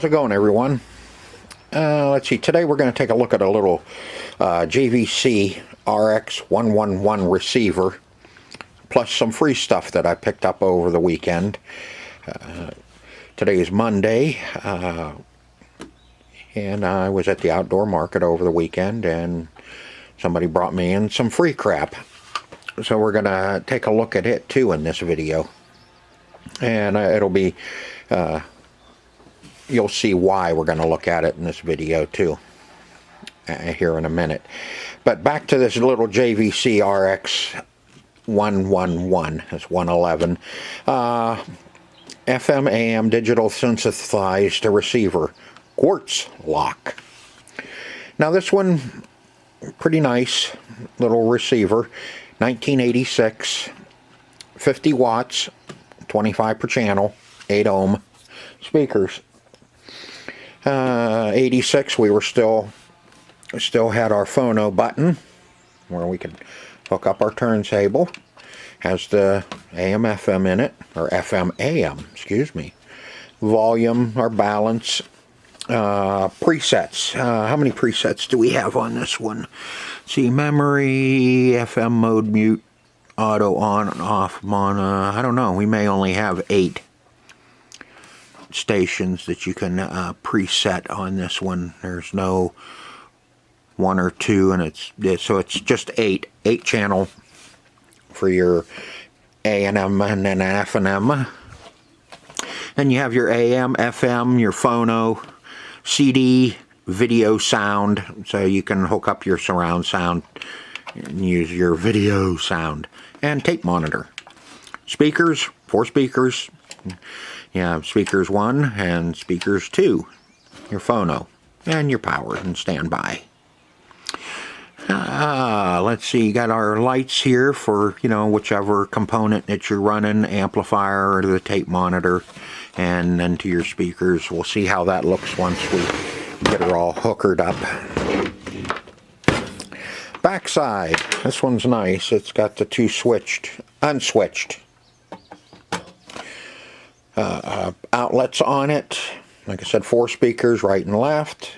How's it going, everyone? Let's see, today we're going to take a look at a little JVC RX-111 receiver, plus some free stuff that I picked up over the weekend. Today is Monday, and I was at the outdoor market over the weekend, and somebody brought me in some free crap. So we're going to take a look at it too in this video. And it'll be, you'll see why we're going to look at it in this video too, here in a minute. But back to this little JVC RX-111, it's 111, FM AM digital synthesized receiver, quartz lock. Now this one, pretty nice little receiver, 1986, 50 watts, 25 per channel, 8 ohm speakers. 86, we were still had our phono button where we could hook up our turntable. Has the AM FM in it, or FM AM, excuse me. Volume or balance. Presets. How many presets do we have on this one? See, memory, FM mode, mute, auto on and off, mono. I don't know, we may only have 8 stations that you can preset on this one. There's no 1 or 2, and so it's just 8 channel for your A&M and then F and M. Then you have your AM, FM, your phono, CD, video sound, so you can hook up your surround sound and use your video sound, and tape monitor. Speakers, 4 speakers. You have speakers 1 and speakers 2, your phono, and your power and standby. Let's see, you got our lights here for, you know, whichever component that you're running, amplifier or the tape monitor, and then to your speakers. We'll see how that looks once we get her all hookered up. Backside, this one's nice. It's got the 2 unswitched outlets on it. Like I said, 4 speakers, right and left.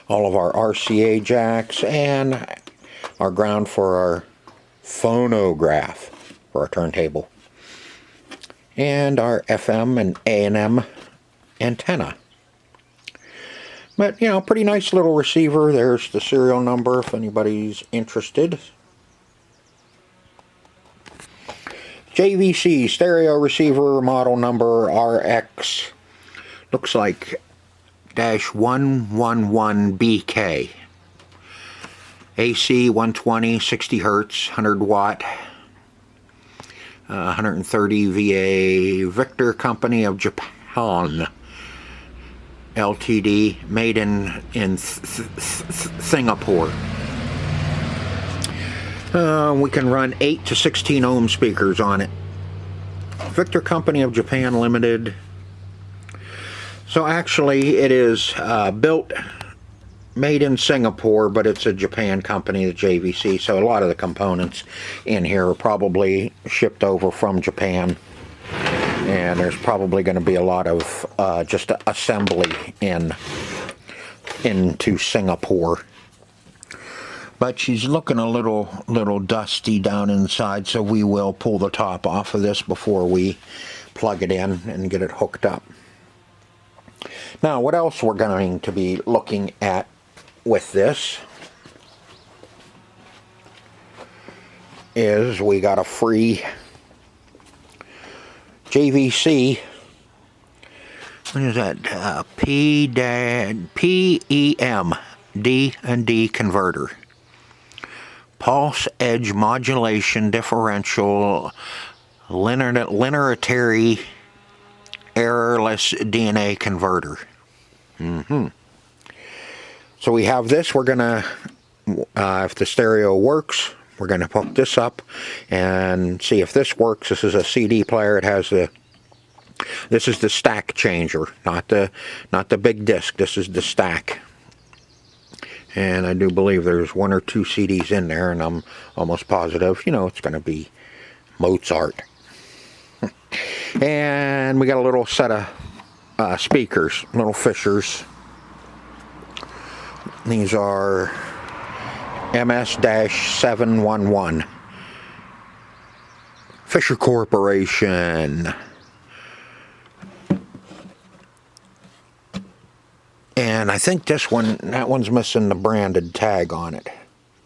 All of our RCA jacks, and our ground for our phonograph for our turntable. And our FM and A&M antenna. But, you know, pretty nice little receiver. There's the serial number if anybody's interested. JVC stereo receiver, model number RX, looks like -111BK. AC 120, 60 hertz, 100 watt, 130 VA, Victor Company of Japan, Ltd, made in Singapore. We can run 8 to 16 ohm speakers on it. Victor Company of Japan Limited. So actually it is built, made in Singapore, but it's a Japan company, the JVC, so a lot of the components in here are probably shipped over from Japan. And there's probably going to be a lot of just assembly into Singapore. But she's looking a little dusty down inside, so we will pull the top off of this before we plug it in and get it hooked up. Now, what else we're going to be looking at with this is we got a free JVC, what is that, PEM D&D converter. Pulse Edge Modulation Differential Linearity Errorless DNA Converter. So we have this. We're gonna, if the stereo works, we're gonna hook this up and see if this works. This is a CD player. It has this is the stack changer, not the big disc. This is the stack. And I do believe there's 1 or 2 CDs in there, and I'm almost positive, you know, it's going to be Mozart. And we got a little set of speakers, little Fishers. These are MS-711. Fisher Corporation. And I think this one, that one's missing the branded tag on it.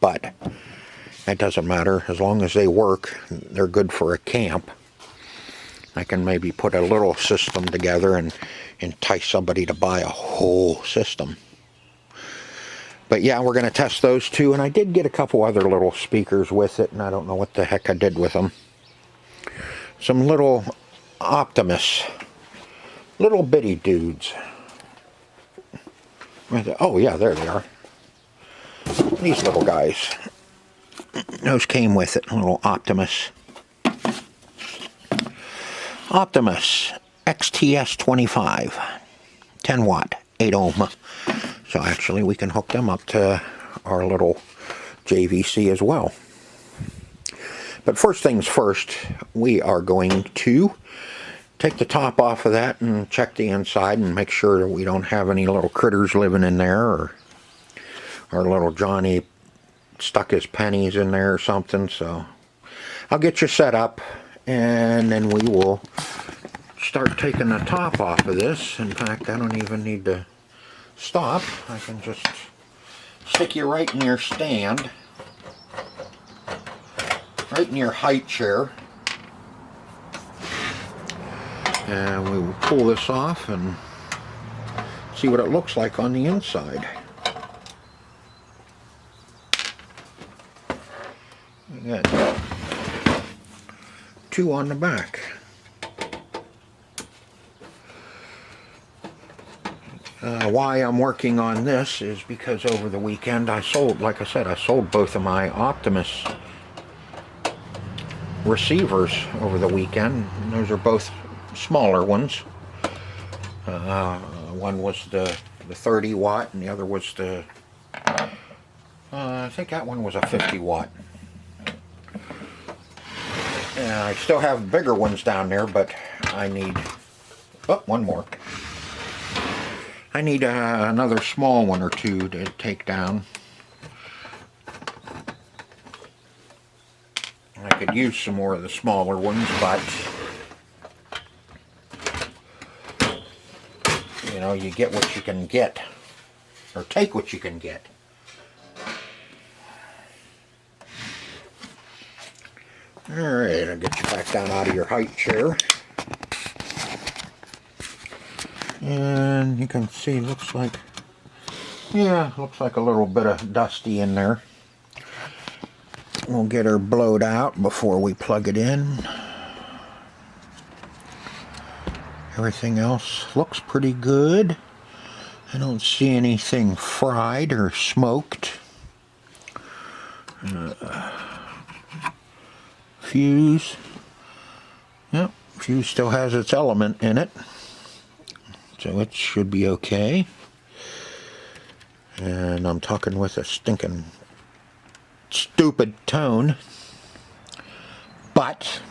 But that doesn't matter. As long as they work, they're good for a camp. I can maybe put a little system together and entice somebody to buy a whole system. But yeah, we're going to test those two. And I did get a couple other little speakers with it, and I don't know what the heck I did with them. Some little Optimus. Little bitty dudes. Oh yeah, there they are. These little guys. Those came with it, a little Optimus. Optimus XTS25. 10 watt, 8 ohm. So actually we can hook them up to our little JVC as well. But first things first, we are going to take the top off of that and check the inside and make sure that we don't have any little critters living in there, or our little Johnny stuck his pennies in there or something. So I'll get you set up, and then we will start taking the top off of this. In fact, I don't even need to stop. I can just stick you right in your stand, right in your height chair, and we will pull this off and see what it looks like on the inside. We got 2 on the back. Why I'm working on this is because over the weekend I sold, like I said, I sold both of my Optimus receivers over the weekend. And those are both smaller ones. One was the 30 watt and the other was the, I think that one was a 50 watt. And I still have bigger ones down there, but I need, oh, one more. I need another small one or two to take down. I could use some more of the smaller ones, but you know, you get what you can get, or take what you can get. Alright, I'll get you back down out of your height chair. And you can see, looks like, yeah, looks like a little bit of dusty in there. We'll get her blowed out before we plug it in. Everything else looks pretty good. I don't see anything fried or smoked. Fuse. Yep, fuse still has its element in it. So it should be okay. And I'm talking with a stinking stupid tone. But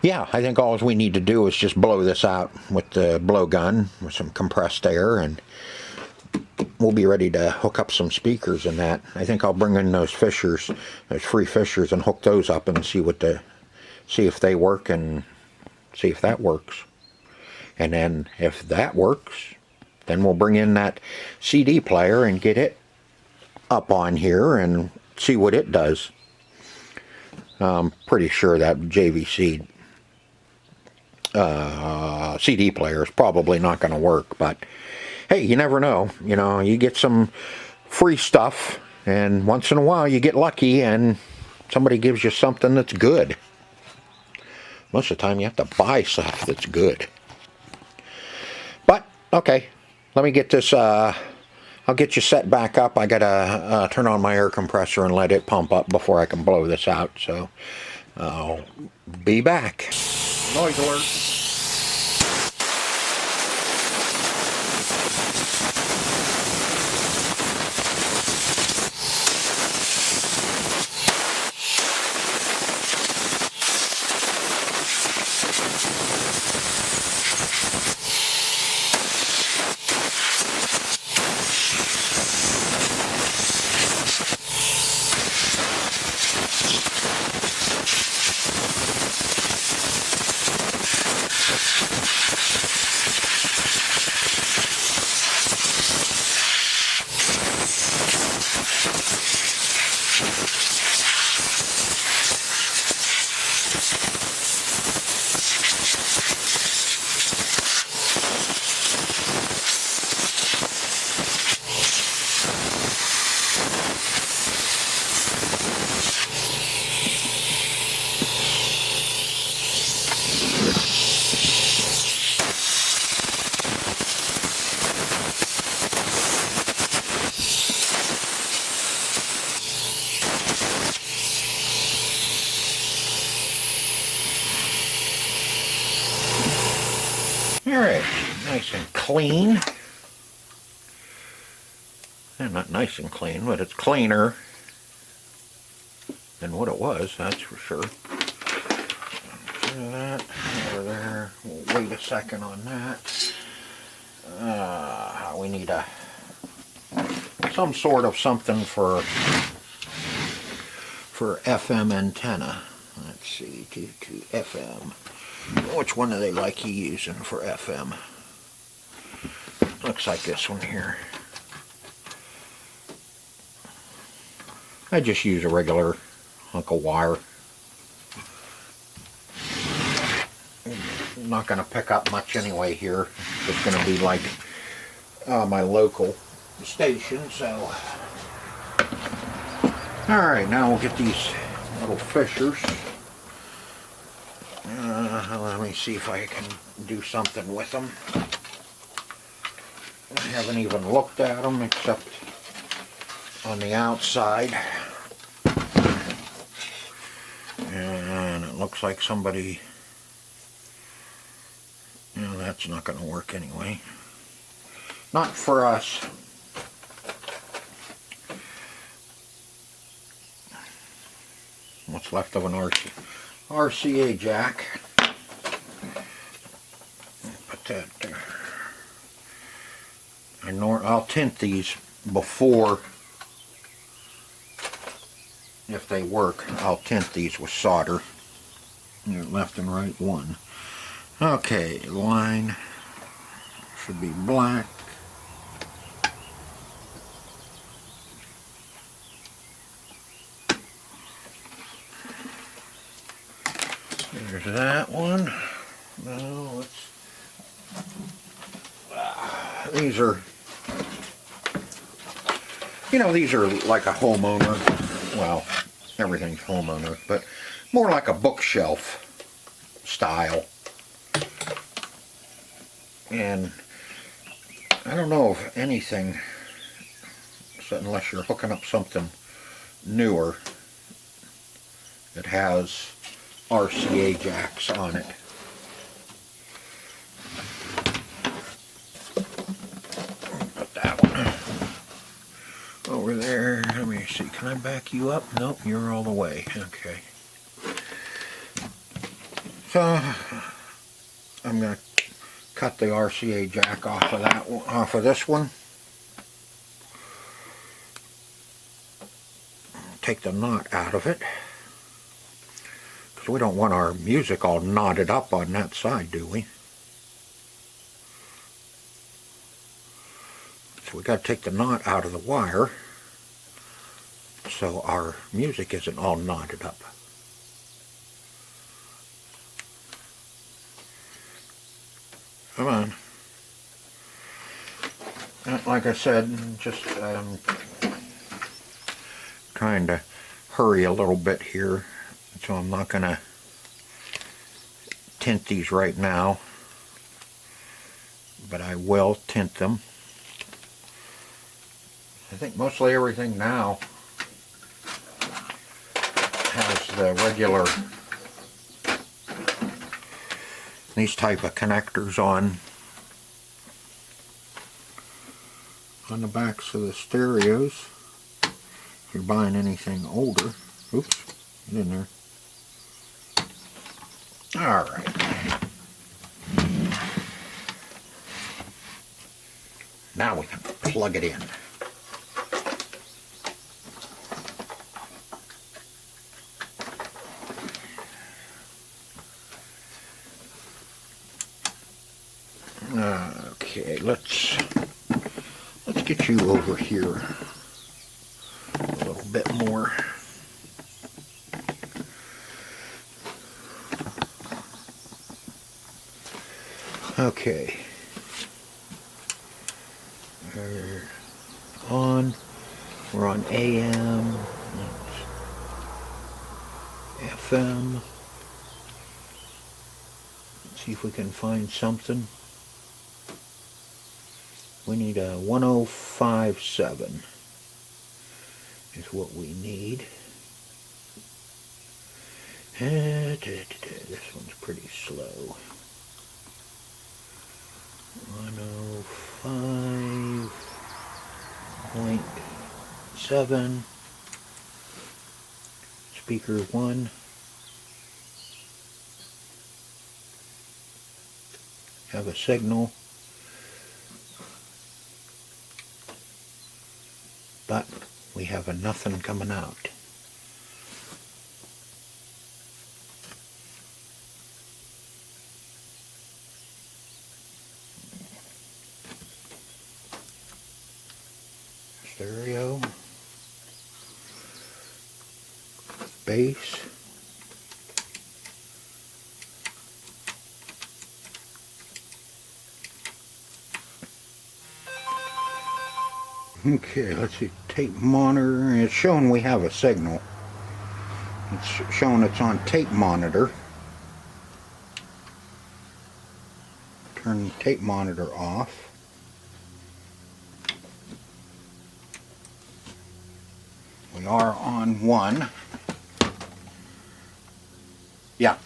yeah, I think all we need to do is just blow this out with the blowgun with some compressed air, and we'll be ready to hook up some speakers in that. I think I'll bring in those Fishers, those free Fishers, and hook those up and see if they work and see if that works. And then if that works, then we'll bring in that CD player and get it up on here and see what it does. I'm pretty sure that JVC CD player is probably not going to work, but hey, you never know. You know, you get some free stuff, and once in a while you get lucky and somebody gives you something that's good. Most of the time you have to buy stuff that's good. But, okay, let me get this, I'll get you set back up. I gotta turn on my air compressor and let it pump up before I can blow this out, so I'll be back. Noise alert. Alright, nice and clean. And not nice and clean, but it's cleaner than what it was, that's for sure. That over there. We'll wait a second on that. We need some sort of something for FM antenna. Let's see, to FM. Which one do they like you using for FM? Looks like this one here. I just use a regular hunk of wire. I'm not going to pick up much anyway here. It's going to be like my local station, so. Alright, now we'll get these little fishers. Let me see if I can do something with them. I haven't even looked at them except on the outside. And it looks like somebody... No, that's not going to work anyway. Not for us. What's left of an RCA jack. Put that there. I'll tint these before, if they work, I'll tint these with solder. Left and right one. Okay, line should be black. There's that one. Now let's. These are, you know, these are like a homeowner. Well, everything's homeowner, but more like a bookshelf style. And I don't know if anything, unless you're hooking up something newer that has RCA jacks on it. Put that one over there. Let me see, can I back you up? Nope, you're all the way. Okay. So I'm going to cut the RCA jack off of that one, off of this one. Take the knot out of it, because we don't want our music all knotted up on that side, do we? So we got to take the knot out of the wire so our music isn't all knotted up. Come on. Like I said, just trying to hurry a little bit here, so I'm not going to tint these right now, but I will tint them. I think mostly everything now has the regular, these type of connectors on the backs of the stereos. If you're buying anything older. Oops, get in there. Alright. Now we can plug it in. Okay, let's get you over here a little bit more. Okay. We're on AM, FM. Let's see if we can find something. We need a 1057 is what we need. This one's pretty slow. 7, speaker 1, have a signal, but we have a nothing coming out. Stereo, bass, okay, let's see, tape monitor. It's showing we have a signal. It's showing it's on tape monitor. Turn the tape monitor off. We are on 1. Yeah.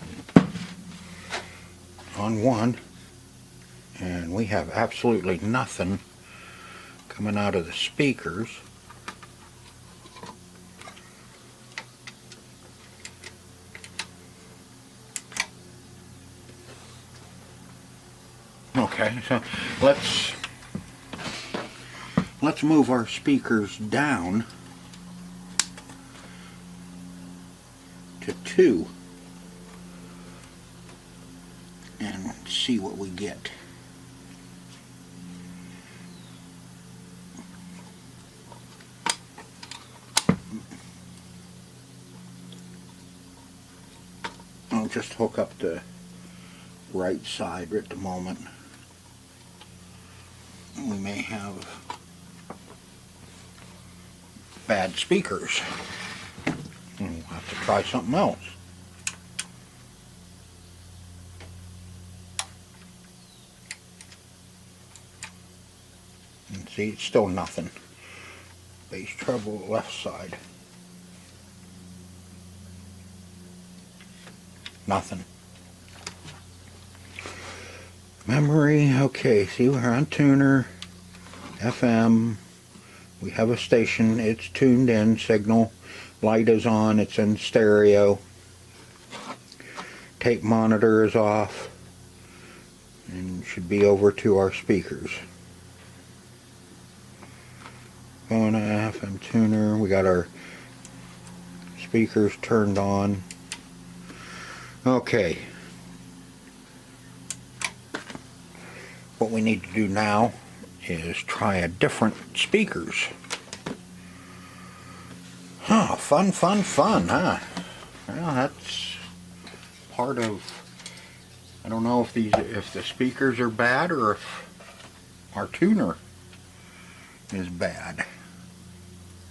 On 1. And we have absolutely nothing coming out of the speakers. Okay, so let's move our speakers down to 2 and see what we get. I'll just hook up the right side at the moment. We may have bad speakers. We'll have to try something else. And see, it's still nothing. Bass treble left side. Nothing. Memory, okay, see, we're on tuner, FM, we have a station, it's tuned in, signal, light is on, it's in stereo, tape monitor is off, and should be over to our speakers. Going to FM tuner, we got our speakers turned on. Okay. What we need to do now is try a different speakers. Huh, fun, huh? Well, that's part of, I don't know if the speakers are bad or if our tuner is bad.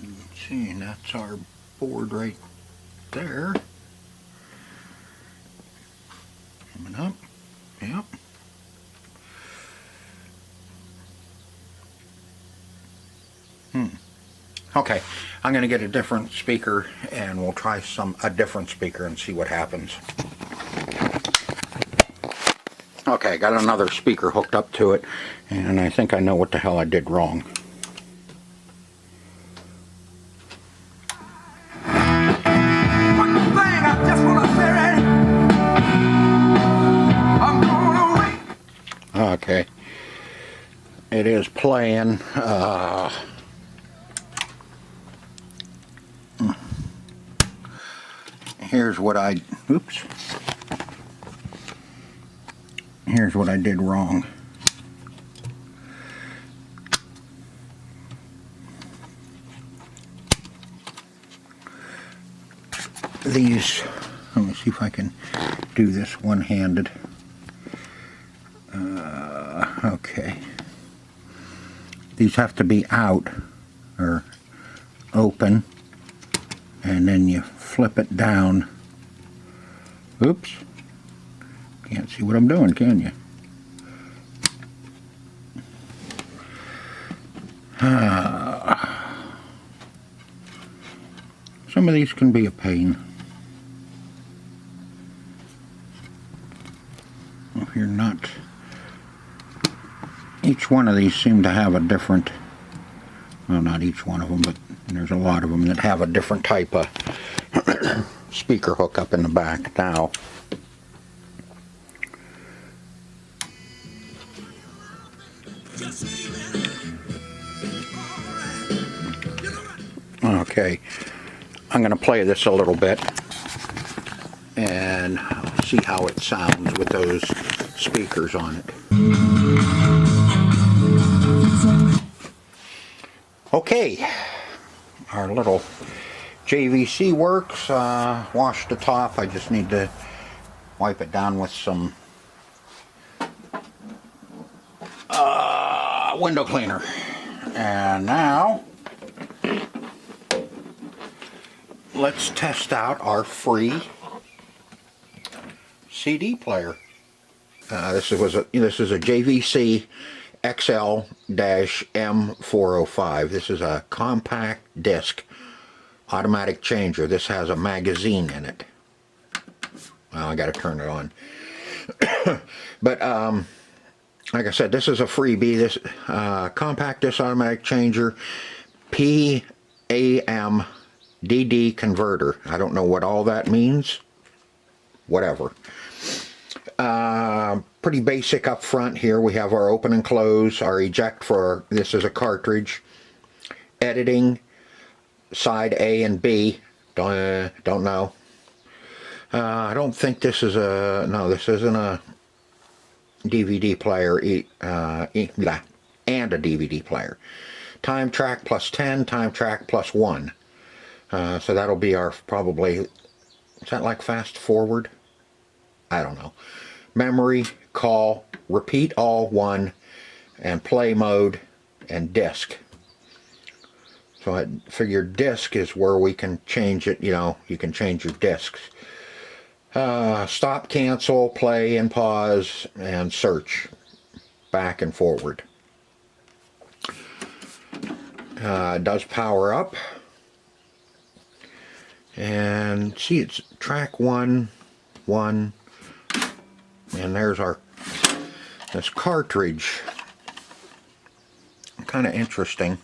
Let's see, and that's our board right there. Coming up, yep. Okay, I'm going to get a different speaker and we'll try a different speaker and see what happens. Okay, got another speaker hooked up to it and I think I know what the hell I did wrong. Okay, it is playing. Here's what I did wrong. These, let me see if I can do this one-handed. Okay. These have to be out or open, and then you flip it down. Oops. Can't see what I'm doing, can you? Some of these can be a pain. If you're not... Each one of these seem to have a different... Well, not each one of them, but And there's a lot of them that have a different type of speaker hookup in the back now. Okay, I'm going to play this a little bit and see how it sounds with those speakers on it. Okay, our little JVC works. Washed the top. I just need to wipe it down with some window cleaner. And now let's test out our free CD player. This is a JVC XL-M405. This is a compact disc automatic changer. This has a magazine in it. Well, I got to turn it on. But like I said, this is a freebie. This compact disc automatic changer, PAM DD converter. I don't know what all that means. Whatever. Pretty basic up front here. We have our open and close, our eject for, this is a cartridge, editing, side A and B, don't know. I don't think this is a, no, this isn't a DVD player, and a DVD player. Time track plus 10, time track plus 1. So that'll be our, probably, is that like fast forward? I don't know. Memory, call, repeat all 1, and play mode, and disc. So I figured disc is where we can change it, you know, you can change your discs. Stop, cancel, play and pause, and search, back and forward. It does power up. And see, it's track 1, 1, and there's our, this cartridge. Kind of interesting.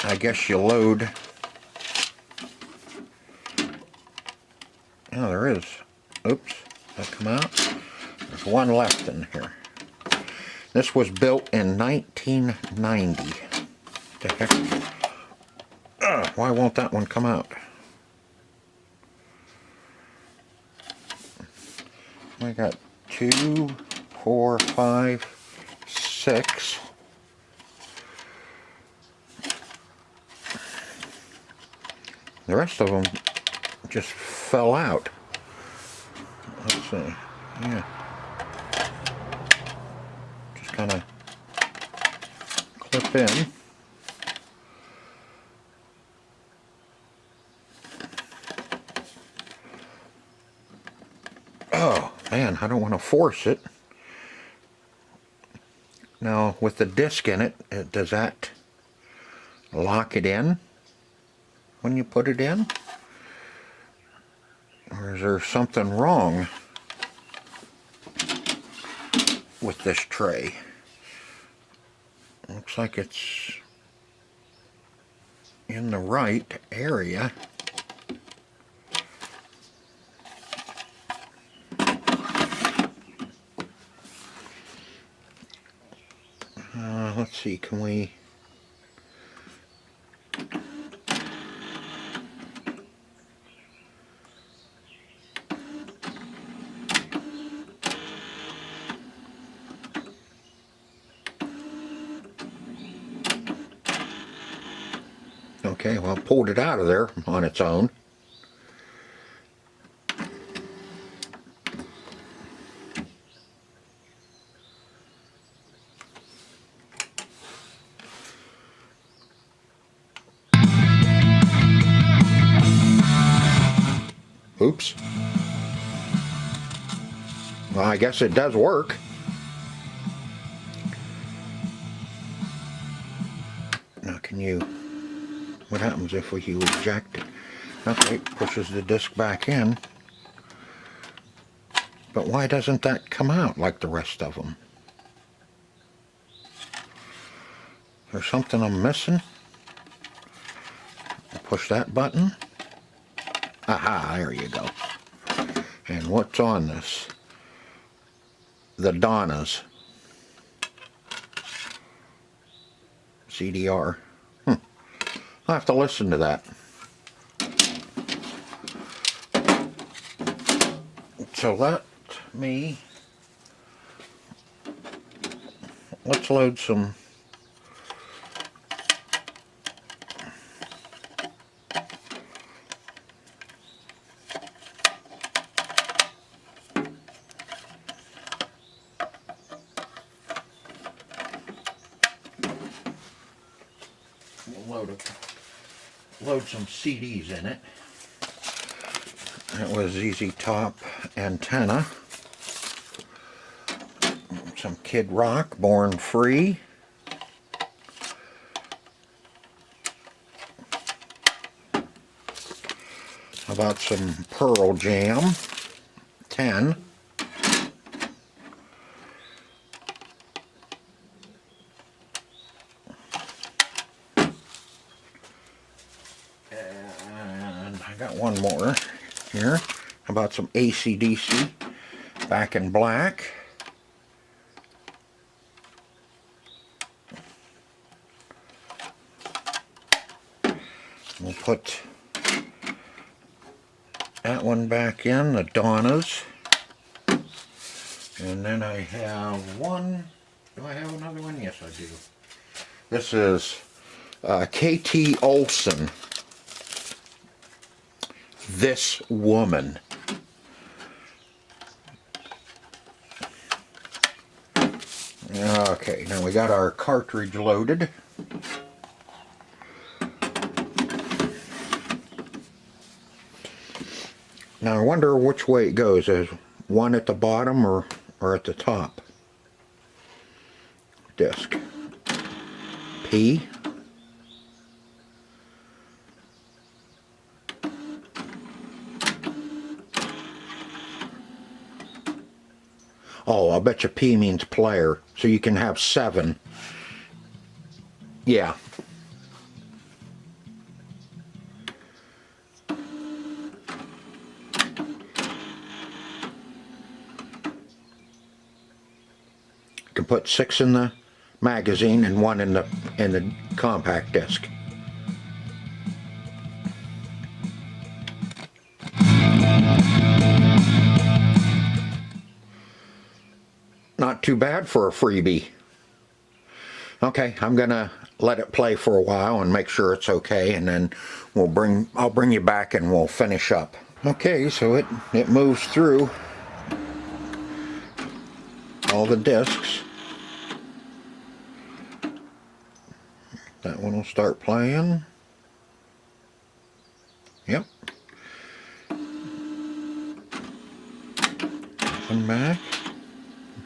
I guess you load. Oh, there is. Oops, that come out? There's one left in here. This was built in 1990. The heck? Why won't that one come out? I got 2, 4, 5, 6. The rest of them just fell out. Let's see. Yeah. Just kind of clip in. Oh man, I don't want to force it. Now with the disc in it, does that lock it in when you put it in? Or is there something wrong with this tray? Looks like it's in the right area. Let's see, can we... Okay, well, pulled it out of there on its own. Oops. Well, I guess it does work. Now, can you... What happens if you eject it? Okay, pushes the disc back in. But why doesn't that come out like the rest of them? There's something I'm missing? push that button. Aha, there you go. And what's on this? The Donna's CDR. I'll have to listen to that. So let's load some load some CDs in it. That was ZZ Top Antenna. Some Kid Rock, Born Free. How about some Pearl Jam, 10. And I got one more here. How about some AC/DC, Back in Black. We'll put that one back in, the Donna's. And then I have one. Do I have another one? Yes, I do. This is KT Olsen. This Woman. Okay, now we got our cartridge loaded. Now I wonder which way it goes. Is one at the bottom or at the top? Disc. P. Oh, I bet you P means player. So you can have 7. Yeah. You can put 6 in the magazine and 1 in the compact disc. Not too bad for a freebie. Okay, I'm gonna let it play for a while and make sure it's okay, and then I'll bring you back and we'll finish up. Okay, so it moves through all the discs. That one will start playing. Yep. Come back.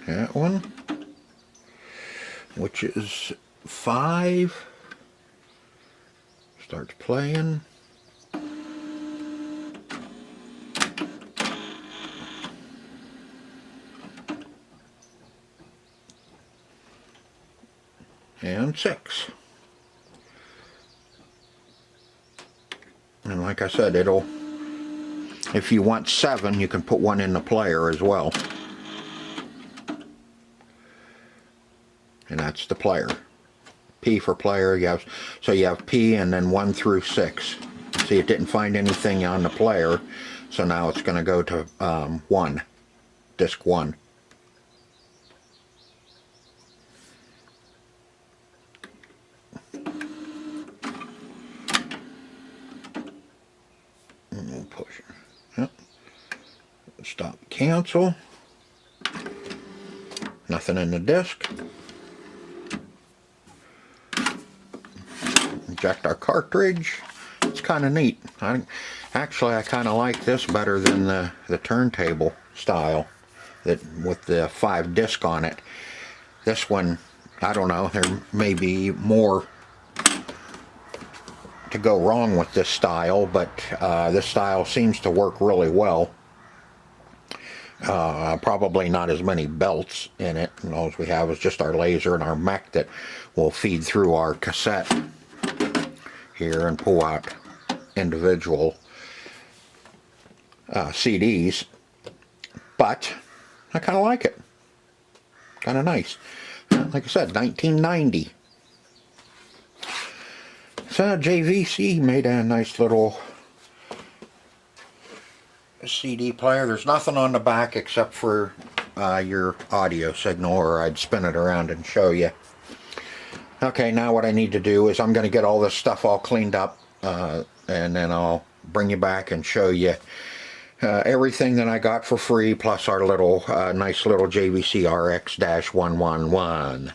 That one, which is 5, starts playing. And 6. And like I said, if you want 7, you can put 1 in the player as well. And that's the player. P for player. So you have P and then 1 through 6. See, it didn't find anything on the player, so now it's going to go to 1, disc 1. And we'll push it. Yep. Stop, cancel. Nothing in the disc. Eject our cartridge. It's kind of neat. Actually, I kind of like this better than the turntable style with the 5 disc on it. This one, I don't know, there may be more to go wrong with this style, but this style seems to work really well. Probably not as many belts in it. All we have is just our laser and our mech that will feed through our cassette here and pull out individual CDs, but I kind of like it. Kind of nice. Like I said, 1990. So JVC made a nice little CD player. There's nothing on the back except for your audio signal, or I'd spin it around and show you. Okay, now what I need to do is I'm going to get all this stuff all cleaned up, and then I'll bring you back and show you everything that I got for free, plus our little nice little JVC RX-111.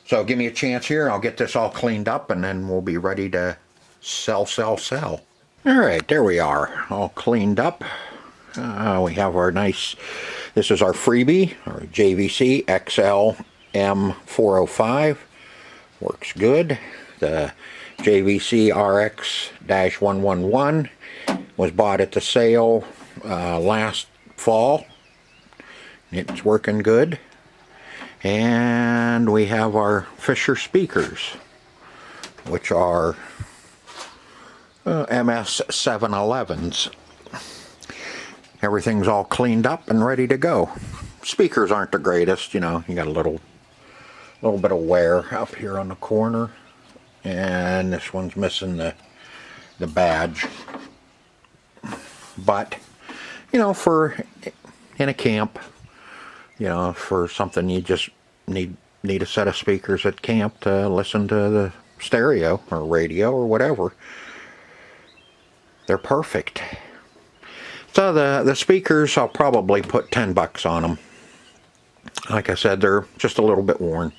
So give me a chance here. I'll get this all cleaned up, and then we'll be ready to sell. Alright, there we are, all cleaned up. We have our nice, this is our freebie, our JVC XL-M405. Works good. The JVC RX-111 was bought at the sale last fall. It's working good. And we have our Fisher speakers, which are MS-711s. Everything's all cleaned up and ready to go. Speakers aren't the greatest, you know. You got a little bit of wear up here on the corner, and this one's missing the badge. But you know, for in a camp, you know, for something you just need a set of speakers at camp to listen to the stereo or radio or whatever, they're perfect. So the speakers, I'll probably put $10 on them. Like I said, they're just a little bit worn.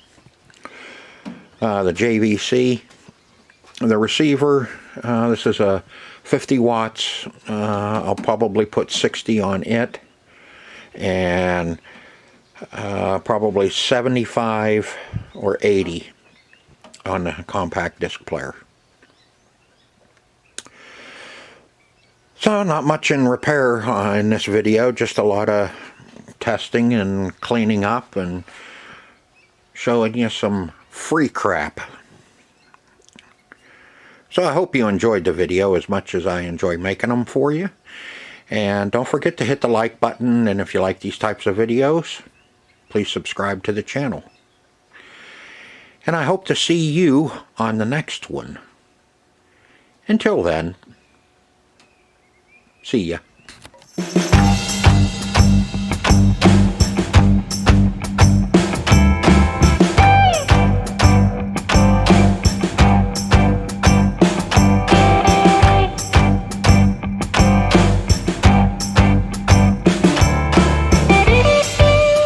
The JVC, the receiver, this is a 50 watts. I'll probably put 60 on it, and probably 75 or 80 on the compact disc player. So not much in repair in this video, just a lot of testing and cleaning up and showing you some free crap. So I hope you enjoyed the video as much as I enjoy making them for you. And don't forget to hit the like button, and if you like these types of videos, please subscribe to the channel. And I hope to see you on the next one. Until then, see ya.